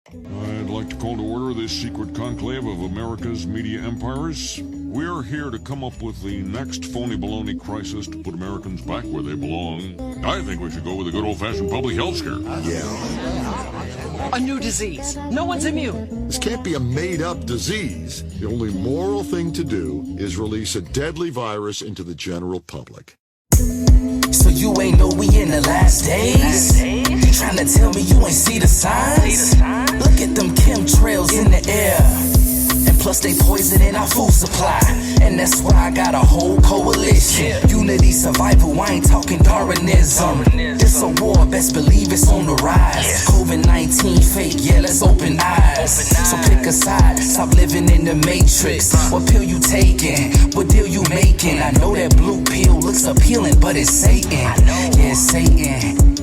I'd like to call to order this secret conclave of America's media empires. We're here to come up with the next phony baloney crisis to put Americans back where they belong. I think we should go with a good old-fashioned public health scare. Yeah. A new disease. No one's immune. This can't be a made-up disease. The only moral thing to do is release a deadly virus into the general public. So you ain't know we in the last days? Tryna tell me you ain't see the signs? Look at them chemtrails in the air. And plus they poisoning our food supply. And that's why I got a whole coalition. Unity, survival, I ain't talking Darwinism. This a war, best believe it's on the rise. COVID-19 fake, yeah, let's open eyes. So pick a side, stop living in the matrix. What pill you taking? What deal you making? I know that blue pill looks appealing, but it's Satan. Yeah, it's Satan.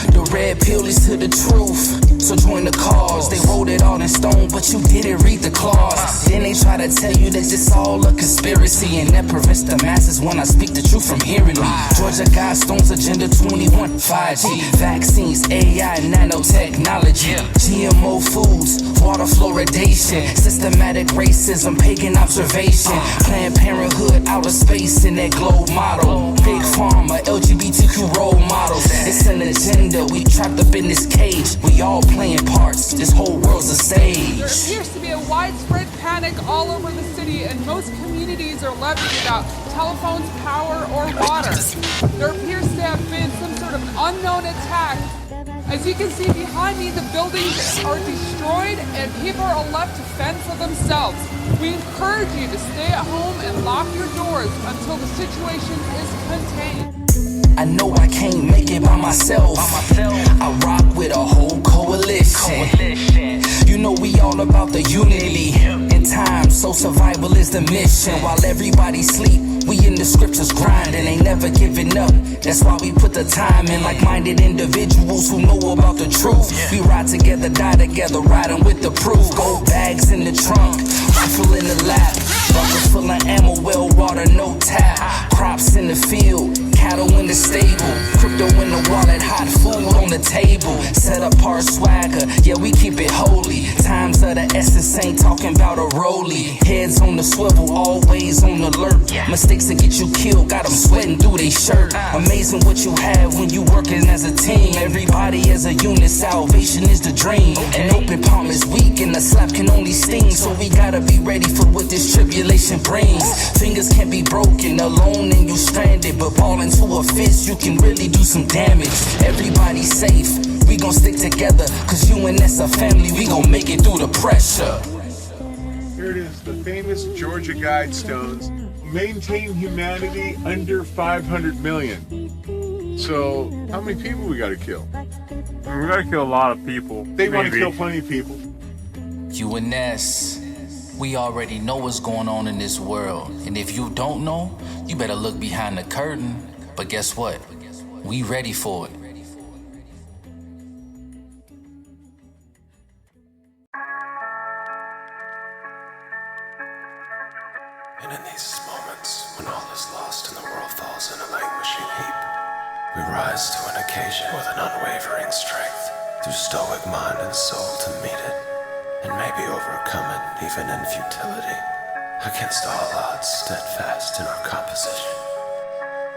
The red pill is to the truth. So join the cause. They wrote it all in stone, but you didn't read the clause. Then they try to tell you that it's all a conspiracy, and that prevents the masses when I speak the truth from hearing me. Georgia Guidestones, Agenda 21, 5G, vaccines, AI, nanotechnology, GMO foods, water fluoridation, systematic racism, pagan observation, Planned Parenthood, outer space in that globe model, big pharma, LGBTQ role models. It's an agenda, we trapped up in this cage. We all playing parts, this whole world's a stage. There appears to be a widespread panic all over the city, and most communities are left without telephones, power, or water. There appears to have been some sort of unknown attack. As you can see behind me, the buildings are destroyed and people are left to fend for themselves. We encourage you to stay at home and lock your doors until the situation is contained. I know I can't make it by myself. I rock with a whole coalition. You know we all about the unity in time, so survival is the mission. While everybody sleep, we in the scriptures grinding, ain't never giving up. That's why we put the time in, like-minded individuals who know about the truth. We ride together, die together, riding with the proof. Gold bags in the trunk, rifle in the lap, buckets full of ammo, well water, no tap. Crops in the field, cattle in the stable, crypto in the wallet, hot food on the table. Set apart swagger, yeah, we keep it holy. Times of the essence, ain't talking about a rollie. Heads on the swivel, always on alert. Mistakes that get you killed, got them sweating through they shirt. Amazing what you have when you working as a team. Everybody as a unit, salvation is the dream. An open palm is weak and a slap can only sting. So we gotta be ready for what this tribulation brings. Fingers can't be broken, alone and you stranded. But ball into a fist, you can really do some damage. Everybody's safe, we gon' stick together, cause you and us a family, we gon' make it through the pressure. Here it is, the famous Georgia Guidestones. Maintain humanity under 500 million. So, how many people we gotta kill? I mean, we gotta kill a lot of people. They want to kill plenty of people. UNS, we already know what's going on in this world. And if you don't know, you better look behind the curtain. But guess what? We ready for it. And in these moments, when all is lost and the world falls in a languishing heap, we rise to an occasion with an unwavering strength, through stoic mind and soul to meet it, and maybe overcome it even in futility, against all odds, steadfast in our composition.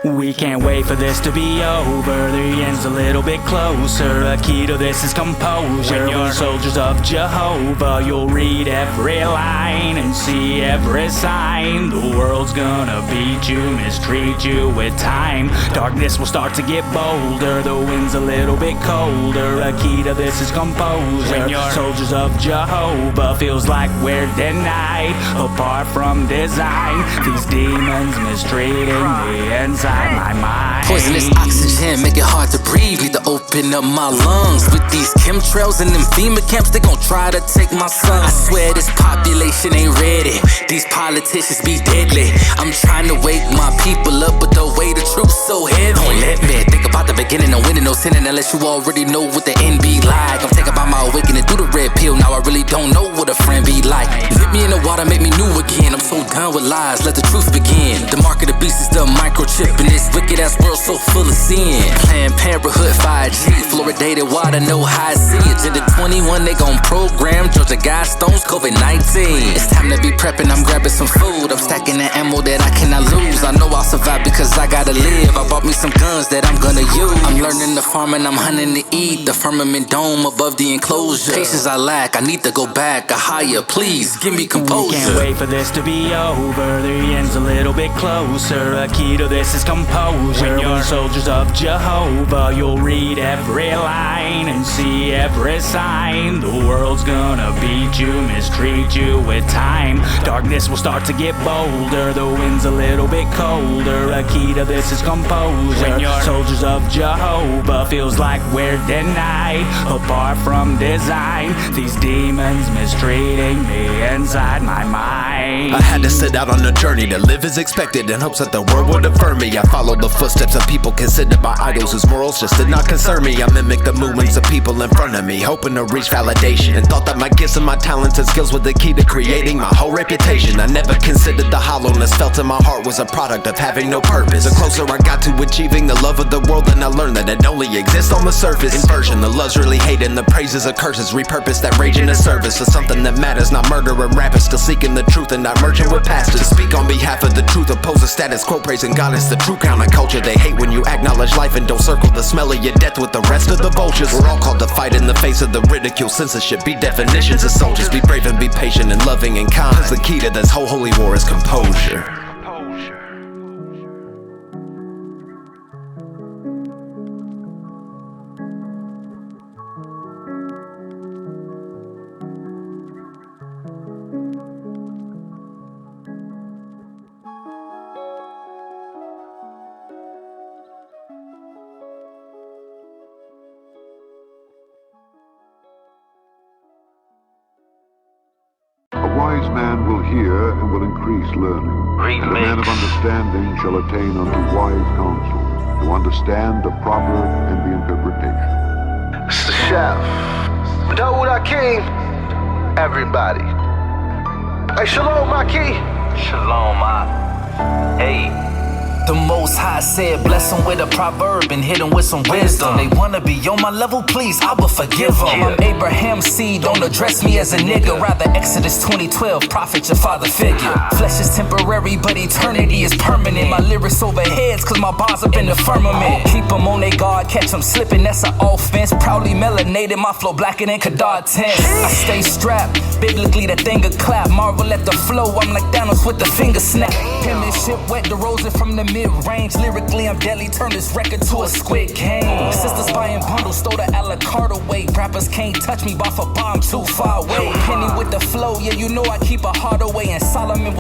We can't wait for this to be over. The end's a little bit closer. A key to this is composure. We're soldiers of Jehovah. You'll read every line and see every sign. The world's gonna beat you, mistreat you with time. Darkness will start to get bolder. The wind's a little bit colder. A key to this is composure. Soldiers of Jehovah. Feels like we're denied, apart from design. These demons mistreating the inside my mind. Poisonous oxygen, make it hard to breathe. Need to open up my lungs. With these chemtrails and them FEMA camps, they gon' try to take my son. I swear this population ain't ready. These politicians be deadly. I'm trying to wake my people up, but the way the truth's so heavy. Don't let me think about the beginning, no winning, no sinning, unless you already know what the end be like. I'm thinking about my awakening through the red pill. Now I really don't know what a friend be like. Dip me in the water, make me new again. I'm so done with lies, let the truth begin. The mark of the beast is the microchip in this wicked ass world so full of sin. Planned Parenthood 5G, fluoridated water, no high C. Agenda 21, they gon' program Georgia Guidestones COVID-19. It's time to be prepping, I'm grabbing some food. I'm stacking the ammo that I cannot lose. I know I'll survive because I gotta live. I bought me some guns that I'm gonna use. I'm learning to farm and I'm hunting to eat. The firmament dome above the enclosure. Patience I lack, I need to go back a higher. Please give me composure. We can't wait for this to be over. The end's a little bit closer. A key to this is composure. When you're soldiers of Jehovah, you'll read every line and see every sign. The world's gonna beat you, mistreat you with time. Darkness will start to get bolder. The wind's a little bit colder. A key to this is composure. When you're soldiers of Jehovah, feels like we're denied. Apart from design, these demons mistreating me inside my mind. I had to set out on a journey to live as expected in hopes that the world would affirm me. I followed the footsteps of people considered my idols whose morals just did not concern me. I mimicked the movements of people in front of me, hoping to reach validation, and thought that my gifts and my talents and skills were the key to creating my whole reputation. I never considered the hollowness felt in my heart was a product of having no purpose. The closer I got to achieving the love of the world, then I learned that it only exists on the surface. Inversion, the loves really hate and the praises of curses. Repurpose that rage into service for something that matters, not murdering rappers. Still seeking the truth and not merging with pastors. Speak on behalf of the truth, oppose the status quo, praising God is the true counterculture. They hate when you acknowledge life and don't circle the smell of your death with the rest of the vultures. We're all called to fight in the face of the ridicule, censorship, be definitions of soldiers. Be brave and be patient and loving and kind, cause the key to this whole holy war is composure. A wise man will hear and will increase learning. And a man of understanding shall attain unto wise counsel, to understand the proverb and the interpretation. It's the chef. Dawood Akeem. Everybody. Hey, shalom, Maki. Shalom, Hey. The Most High said, bless them with a proverb and hit them with some wisdom. They wanna be on my level, please, I will forgive them. I'm Abraham's seed, don't address me as a nigga. Rather Exodus 20:12, prophet your father figure. Flesh is temporary, but eternity is permanent. My lyrics over heads, cause my bars up in the firmament. Keep them on their guard, catch them slipping, that's an offense. Proudly melanated, my flow blacker than Kadar 10. I stay strapped, biblically that thing a clap. Marvel at the flow, I'm like Thanos with the finger snap. Penmanship wet, the roses from the mid-range. Lyrically, I'm deadly, turn this record to a squid game. Sisters buying bundles, stole the a la carte away. Rappers can't touch me, boff a bomb too far away. Penny with the flow, yeah, you know I keep a heart away. And Solomon